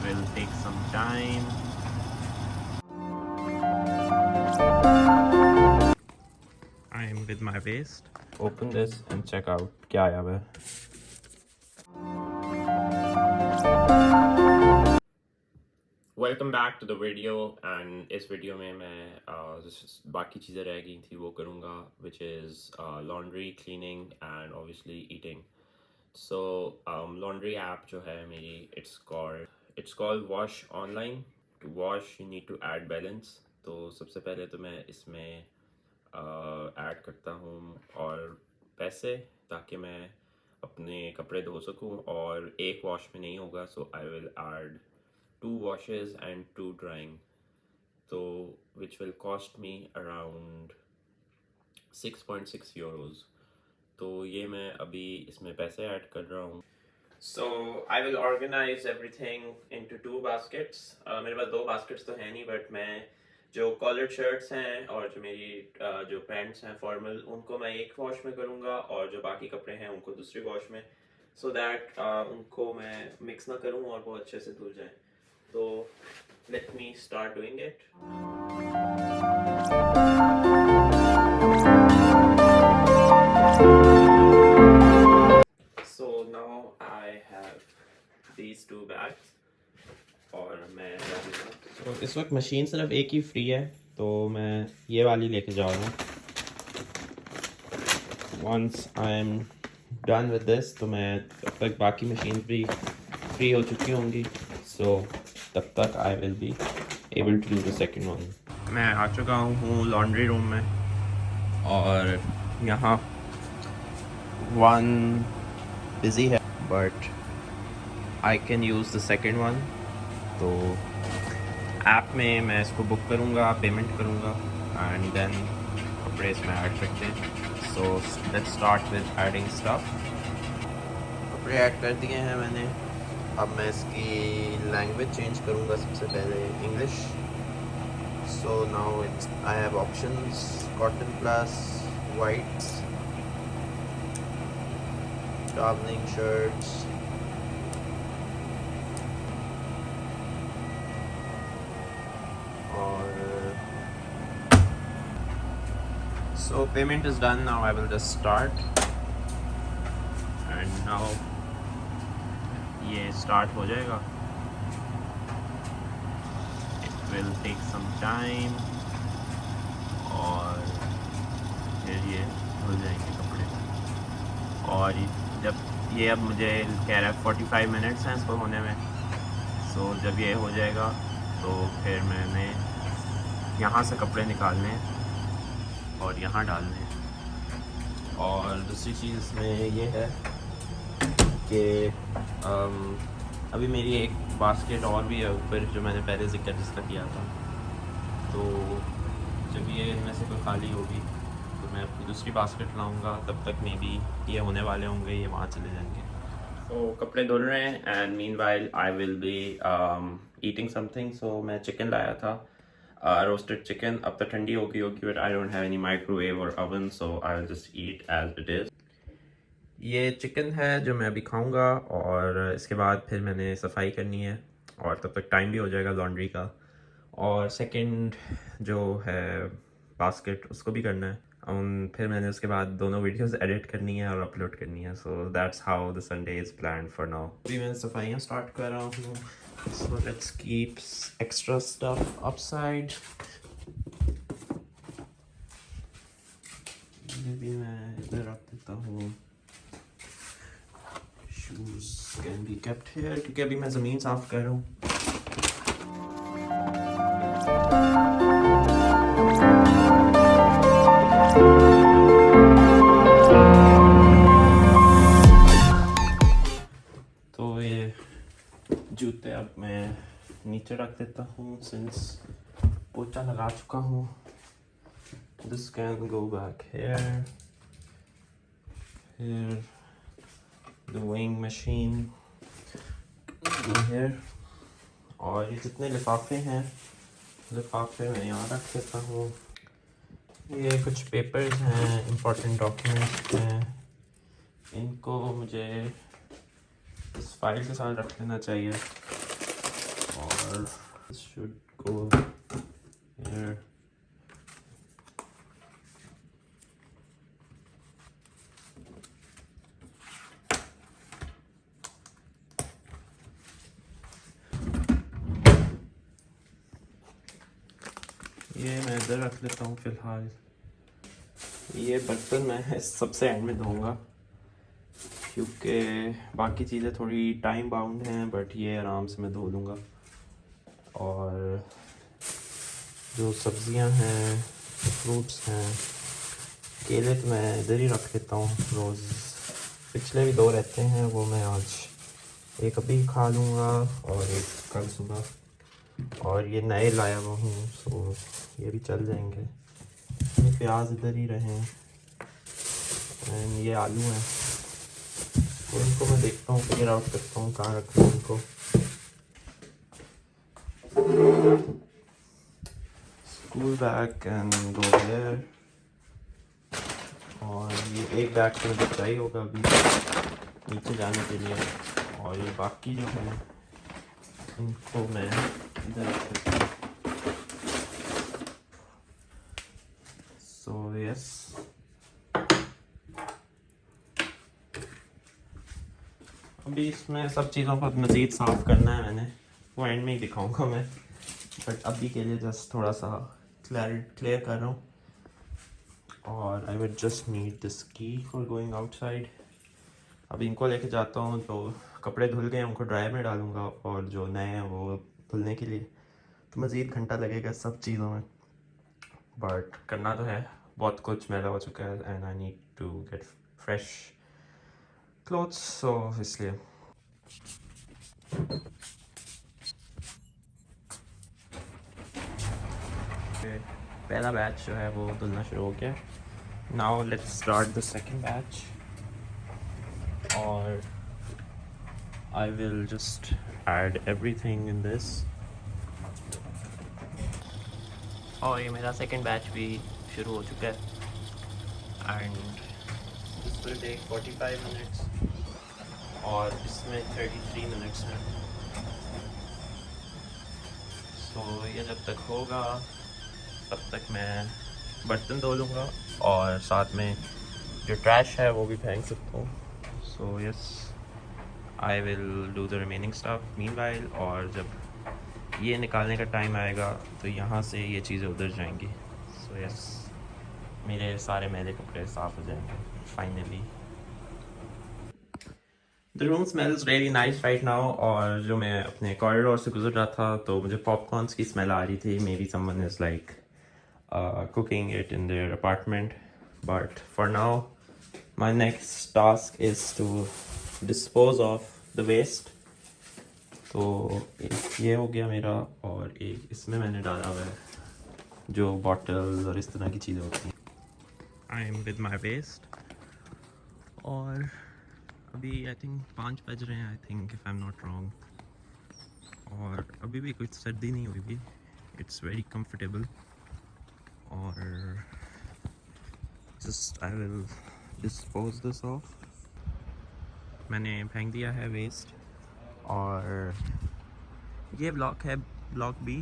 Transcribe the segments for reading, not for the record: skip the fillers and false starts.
will take some time. I am with my waste. Open this and check out क्या आया हुआ है. Welcome back to the video and इस video में मैं बाकी चीज़ें रह गई थी वो करूँगा which is laundry cleaning and obviously eating. So laundry app जो है मेरी it's called wash online. To wash you need to add balance. तो सबसे पहले तो मैं इसमें ऐड करता हूँ और पैसे, ताकि मैं अपने कपड़े धो सकूँ और एक वॉश में नहीं होगा. So I will add 2 washes and 2 drying, so which will cost me around 6.6 euros. तो ये मैं अभी इसमें पैसे ऐड कर रहा हूँ. So I will organize everything into 2 baskets. मेरे पास 2 baskets तो हैं नहीं, बट मैं जो collared shirts हैं और जो मेरी जो पैंट्स हैं फॉर्मल, उनको मैं एक वॉश में करूँगा और जो बाकी कपड़े हैं उनको दूसरी वॉश में, so that उनको मैं मिक्स ना करूँ और वो अच्छे से धुल जाएँ. So let me start doing it. So now I have these 2 bags और मैं so, इस वक्त मशीन सिर्फ एक ही फ्री है, तो मैं ये वाली लेके जा रहा हूँ. Once I am done with this, तो मैं तब तक बाकी मशीन भी फ्री हो चुकी होंगी. So तब तक I will be able to do the second one. मैं आ चुका हूँ लॉन्ड्री रूम में और यहाँ 1 बिज़ी है, but I can use the second one. तो ऐप में मैं इसको बुक करूँगा, पेमेंट करूँगा एंड देन कपड़े इसमें ऐड करते हैं. So let's start with adding stuff. कपड़े ऐड कर दिए हैं मैंने. अब मैं इसकी लैंग्वेज चेंज करूँगा. सबसे पहले English. So now it's I have options cotton plus whites, travelling shirts, और so payment is done. Now I will just start and now ये स्टार्ट हो जाएगा. It will take some time और फिर ये धुल जाएंगे कपड़े. और जब ये अब मुझे कह रहा है 45 मिनट्स हैं इसको होने में. सो जब ये हो जाएगा तो फिर मैंने यहाँ से कपड़े निकालने हैं और यहाँ डालने हैं. और दूसरी चीज़ इसमें ये है कि अभी मेरी एक बास्केट और भी है ऊपर, जो मैंने पहले जिक्र जिसका किया था. तो जब ये इनमें से कोई खाली होगी तो मैं अपनी दूसरी बास्केट लाऊंगा. तब तक मे बी ये होने वाले होंगे, ये वहाँ चले जाएंगे. तो कपड़े धुल रहे हैं and meanwhile I will be eating something. So मैं चिकन लाया था, रोस्टेड चिकन. अब तो ठंडी हो गई होगी, but I don't have any microwave और oven, so I will just eat as it is. ये चिकन है जो मैं अभी खाऊंगा और इसके बाद फिर मैंने सफाई करनी है और तब तक टाइम भी हो जाएगा लॉन्ड्री का. और सेकंड जो है बास्केट, उसको भी करना है. फिर मैंने उसके बाद दोनों वीडियोस एडिट करनी है और अपलोड करनी है. So that's how the Sunday is planned for now. अभी मैं सफाइयाँ स्टार्ट कर रहा हूँ. So let's keep extra stuff upside. भी मैं इधर रख देता हूँ. Shoes can be kept here, क्योंकि अभी मैं ज़मीन साफ़ कर रहा हूँ. तो ये जूते अब मैं नीचे रख देता हूँ, सिंस पोछा लगा चुका हूँ. This can go back here. Here. The weighing machine here. और ये जितने लिफाफे हैं, लिफाफे मैं यहाँ रख देता हूँ. ये कुछ पेपर्स हैं, इम्पोर्टेंट डॉक्यूमेंट्स हैं. इनको मुझे इस फाइल के साथ रख लेना चाहिए. और should go here. ये मैं इधर रख लेता हूँ फिलहाल। ये बर्तन मैं सबसे एंड में धोऊंगा क्योंकि बाकी चीज़ें थोड़ी टाइम बाउंड हैं, बट ये आराम से मैं धो लूँगा। और जो सब्ज़ियाँ हैं, फ्रूट्स हैं, केले तो मैं इधर ही रख लेता हूँ रोज़। पिछले भी 2 रहते हैं, वो मैं आज एक अभी खा लूँगा और एक कल सुबह। और ये नए लाया हुआ हूँ, सो ये भी चल जाएंगे। ये प्याज इधर ही रहे एंड ये आलू हैं, तो इनको मैं देखता हूँ, फिगर आउट करता हूँ कहाँ रखूँ इनको। School bag and go there. और ये एक बैग तो मुझे चाहिए होगा अभी नीचे जाने के लिए, और ये बाकी जो है इनको मैं इधर रख सकता हूँ। सो यस, अभी इसमें सब चीज़ों को मज़ीद साफ़ करना है मैंने, वो एंड में ही दिखाऊंगा मैं, बट अभी के लिए जस्ट थोड़ा सा क्लियर कर रहा हूँ। और I would just need this की फॉर गोइंग आउटसाइड। अब इनको लेके जाता हूँ, तो कपड़े धुल गए उनको ड्रायर में डालूँगा, और जो नए हैं वो धुलने के लिए, तो मज़ीद घंटा लगेगा सब चीज़ों में। बट करना तो है, बहुत कुछ मैला हो चुका है and I need to get fresh clothes, so इसलिए। पहला बैच जो है वो धुलना शुरू हो गया। Now let's start the second batch, और I will just add everything in this. और ये मेरा सेकंड बैच भी शुरू हो चुका है and this will take 45 minutes, और इसमें 33 मिनट्स हैं। सो ये जब तक होगा तब तक मैं बर्तन धो लूँगा, और साथ में जो ट्रैश है वो भी फेंक सकता हूँ। So yes, I will do the remaining stuff meanwhile, और जब ये निकालने का टाइम आएगा तो यहाँ से ये चीज़ें उधर जाएंगी। सो यस, मेरे सारे मैले कपड़े साफ़ हो जाएंगे finally. The room smells very nice right now. और जो मैं अपने कॉरिडोर से गुजर रहा था तो मुझे पॉपकॉर्न्स की स्मेल आ रही थी। May be someone is like cooking it in their apartment, but for now my next task is to dispose of the waste. तो एक ये हो गया मेरा, और एक इसमें मैंने डाला हुआ है जो बॉटल्स और इस तरह की चीज़ें होती हैं। I am with my waste, और अभी आई थिंक 5 बज रहे हैं, I think if I am not wrong, और अभी भी कुछ सर्दी नहीं हुई भी, इट्स वेरी कंफर्टेबल। और just I will dispose this of. मैंने फेंक दिया है वेस्ट, और ये ब्लॉक है ब्लॉक बी,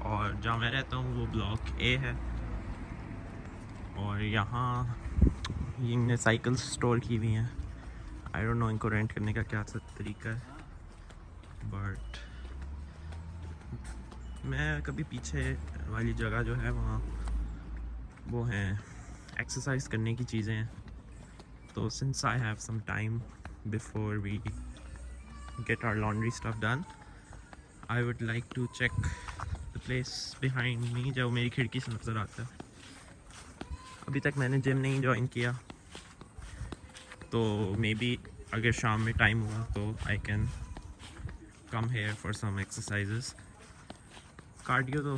और जहाँ मैं रहता हूँ वो ब्लॉक ए है। और यहाँ इनने साइकिल स्टोर की हुई हैं। आई डोंट नो इनको रेंट करने का क्या तरीका है, बट मैं कभी पीछे वाली जगह जो है वहाँ वो हैं एक्सरसाइज करने की चीज़ें हैं। तो since I have some time before we get our laundry stuff done, I would like to check the place behind me जो मेरी खिड़की से नज़र आता है। अभी तक मैंने जिम नहीं ज्वाइन किया, तो मे बी अगर शाम में टाइम हुआ तो I can come here for some exercises. Cardio तो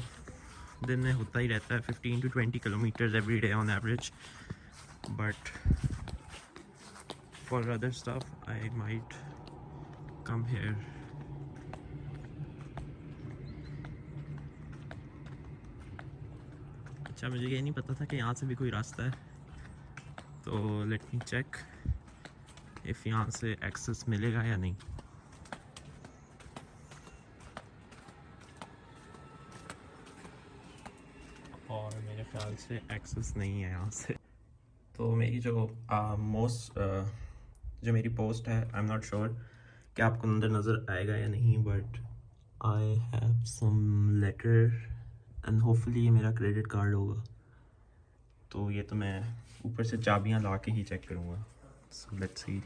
दिन में होता ही रहता है, 15 to 20 kilometres every day on average, but for other stuff I might come here. अच्छा, मुझे ये नहीं पता था कि यहाँ से भी कोई रास्ता है, तो लेट मी चेक इफ़ यहाँ से एक्सेस मिलेगा या नहीं। और मेरे ख्याल से एक्सेस नहीं है यहाँ से। तो मेरी जो जो मेरी पोस्ट है, आई एम नॉट श्योर कि आपको अंदर नज़र आएगा या नहीं, but I have some letter and hopefully ये मेरा क्रेडिट कार्ड होगा। तो ये तो मैं ऊपर से चाबियाँ ला के ही चेक करूँगा। So let's see.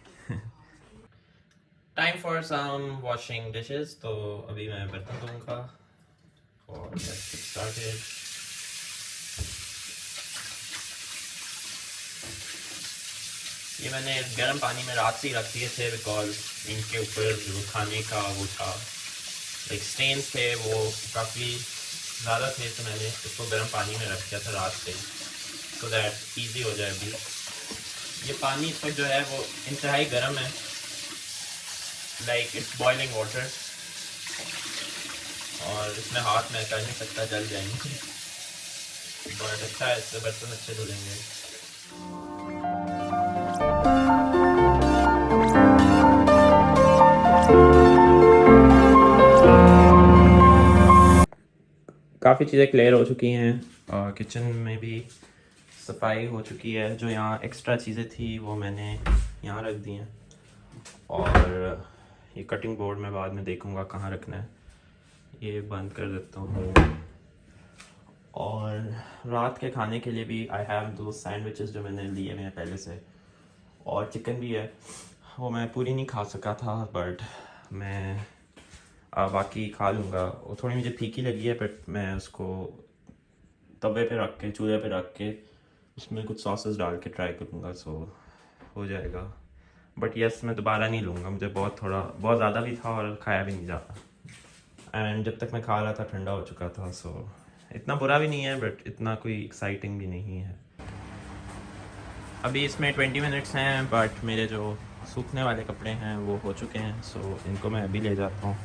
Time for some washing dishes. तो अभी मैं बर्तन धोऊंगा और लेट्स गेट स्टार्टेड। ये मैंने गर्म पानी में रात से ही रख दिए थे बिकॉज इनके ऊपर जो खाने का वो था, लाइक स्टेन्स थे, वो काफ़ी ज़्यादा थे, तो मैंने इसको गर्म पानी में रख दिया था रात से, सो दैट ईजी हो जाए। अभी ये पानी इस वक्त जो है वो इंतहाई गर्म है, लाइक इट्स बॉइलिंग वाटर, और इसमें हाथ में कर नहीं सकता, जल जाएंगे, बट अच्छा है, इससे बर्तन अच्छे धुलेंगे। काफ़ी चीज़ें क्लियर हो चुकी हैं, किचन में भी सफाई हो चुकी है। जो यहाँ एक्स्ट्रा चीज़ें थी वो मैंने यहाँ रख दी हैं, और ये कटिंग बोर्ड में बाद में देखूँगा कहाँ रखना है। ये बंद कर देता हूँ। और रात के खाने के लिए भी आई हैव दो सैंडविचेस जो मैंने लिए हुए हैं पहले से, और चिकन भी है। वो मैं पूरी नहीं खा सका था, बट मैं बाकी खा लूँगा। वो थोड़ी मुझे फीकी लगी है, बट मैं उसको तवे पे रख के, चूल्हे पे रख के, उसमें कुछ सॉसेस डाल के ट्राई करूँगा, सो हो जाएगा। बट यस, मैं दोबारा नहीं लूँगा, मुझे बहुत ज़्यादा भी था और खाया भी नहीं जाता, एंड जब तक मैं खा रहा था ठंडा हो चुका था, सो इतना बुरा भी नहीं है, बट इतना कोई एक्साइटिंग भी नहीं है। अभी इसमें 20 मिनट्स हैं, बट मेरे जो सूखने वाले कपड़े हैं वो हो चुके हैं, सो इनको मैं अभी ले जाता हूँ।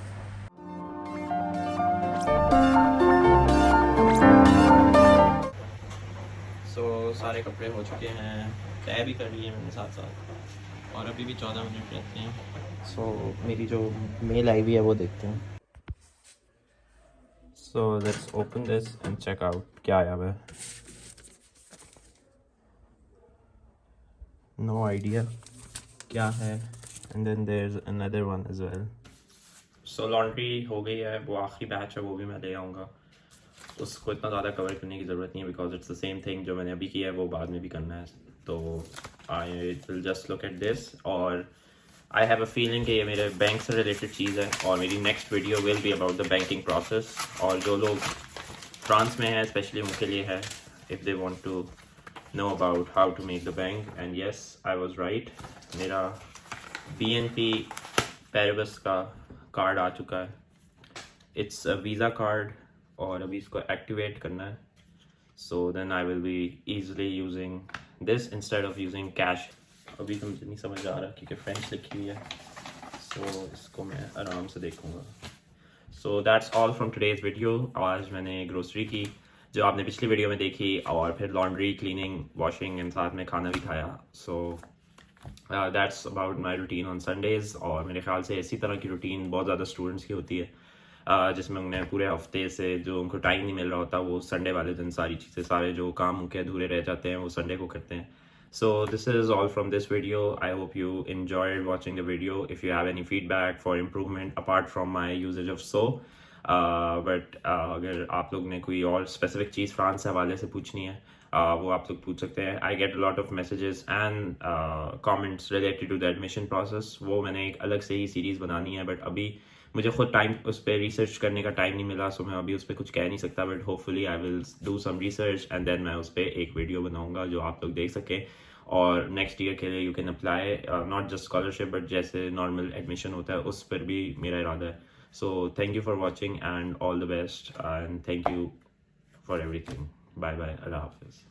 सारे कपड़े हो चुके हैं, तय भी कर लिए मैंने साथ साथ, और अभी भी 14 मिनट रहते हैं। सो मेरी जो मेल आई हुई है वो देखते हैं। So let's open this and check out क्या आया हुआ है। नो आइडिया क्या है, and then there is another one as well. So laundry हो गई है, वो आखिरी बैच है, वो भी मैं ले आऊँगा। उसको इतना ज़्यादा कवर करने की ज़रूरत नहीं है, because it's the same thing जो मैंने अभी किया है वो बाद में भी करना है। तो आई will just look at this, और आई हैव अ फीलिंग कि ये मेरे बैंक से रिलेटेड चीज़ है, और मेरी next video will be about the banking process. और जो लोग फ्रांस में हैं स्पेशली उनके लिए है, if they want to know about how to make the bank. And yes, I was right, मेरा BNP पैरिबस का कार्ड आ चुका है। इट्स अ वीज़ा कार्ड, और अभी इसको एक्टिवेट करना है। So then I will be easily using this instead of using cash. अभी तो मुझे नहीं समझ आ रहा क्योंकि फ्रेंच लिखी हुई है, सो इसको मैं आराम से देखूँगा। So that's all from today's video. आज मैंने ग्रोसरी की जो आपने पिछली वीडियो में देखी, और फिर लॉन्ड्री, क्लीनिंग, वॉशिंग, एंड साथ में खाना भी खाया। So that's about my routine on Sundays. और मेरे ख्याल से इसी तरह की रूटीन बहुत ज़्यादा स्टूडेंट्स की होती है, जिसमें उन्हें पूरे हफ्ते से जो उनको टाइम नहीं मिल रहा होता, वो संडे वाले दिन सारी चीज़ें, सारे जो काम उनके अधूरे रह जाते हैं वो संडे को करते हैं। So this is all from this video. I hope you enjoyed watching the video. If you have any feedback for improvement apart from my usage of so, but अगर आप लोग ने कोई और specific चीज़ फ्रांस से हवाले से पूछनी है, वो आप लोग पूछ सकते हैं। I get a lot of messages and comments related to the admission process. वो मैंने एक अलग से ही सीरीज़ बनानी है, बट अभी मुझे खुद टाइम उस पर रिसर्च करने का टाइम नहीं मिला, सो मैं अभी उस पर कुछ कह नहीं सकता, but hopefully I will do some research and then मैं उस पर एक वीडियो बनाऊंगा जो आप लोग देख सकें। और नेक्स्ट ईयर के लिए you can apply, not just scholarship but जैसे नॉर्मल एडमिशन होता है उस पर भी मेरा इरादा है। So thank you for watching and all the best, and thank you for everything. Bye bye, अल्लाह हाफिज़।